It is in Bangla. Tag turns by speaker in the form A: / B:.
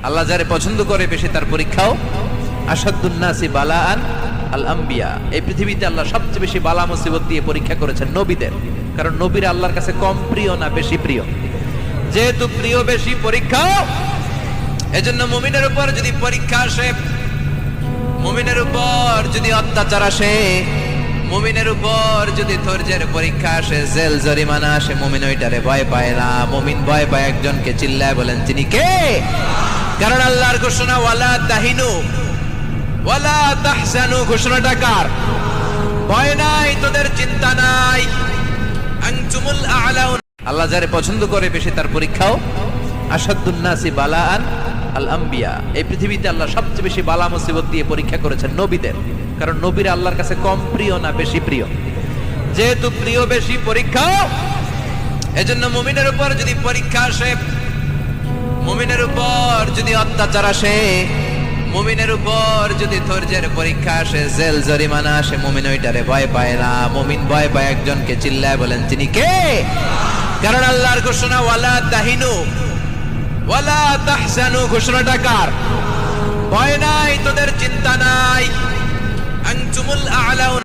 A: আল্লাহ যারে পছন্দ করে বেশি তার পরীক্ষাও। আসাদুন নাসি বালাআন আল আম্বিয়া, এই পৃথিবীতে আল্লাহ সবচেয়ে বেশি বালা মুসিবত দিয়ে পরীক্ষা করেছেন নবীদের, কারণ নবীরা আল্লাহর কাছে কম প্রিয় না বেশি প্রিয়। যেহেতু প্রিয় বেশি পরীক্ষা, এজন্য মুমিনের উপর যদি পরীক্ষা আসে, মুমিনের উপর যদি অত্যাচার আসে, মুমিনের উপর যদি ধৈর্যের পরীক্ষা আসে, জেল জরিমানা আসে, মুমিন ওইটারে ভয় পায় না। মুমিন ভয় পায় একজনকে, চিল্লায় বলেন তিনি কে? কারণ আল্লাহর ঘোষণা ওয়ালা তাহিনু ওয়ালা তাহজানু, ঘোষণাটা কার? ভয় নাই, তোদের চিন্তা নাই, আনতুমুল আ'লাউন। আল্লাহ যারে পছন্দ করে বেশি তার পরীক্ষাও। আসাদুন নাসি বালাআন আল আম্বিয়া, এই পৃথিবীতে আল্লাহ সবচেয়ে বেশি বালা মুসিবত দিয়ে পরীক্ষা করেছেন নবীদের, কারণ নবীরা আল্লাহর কাছে কম প্রিয় না বেশি প্রিয়। যেহেতু প্রিয় বেশি পরীক্ষা, এজন্য মুমিনের উপর যদি পরীক্ষা আসে, মুমিনের উপর যদি অত্যাচার আসে, মুমিনের উপর যদি ধৈর্যের পরীক্ষা আসে, জেল জরিমানা আসে, মুমিন ওইটারে ভয় পায় না। মুমিন ভয় পায় একজনকে, চিল্লায় বলেন তিনি কে? কারণ আল্লাহর ঘোষণা ওয়ালা তাহিনু ওয়ালা তাহজানু, ঘোষণাটা কার? ভয় নাই, তোদের চিন্তা নাই, আনতুমুল আ'লাউন।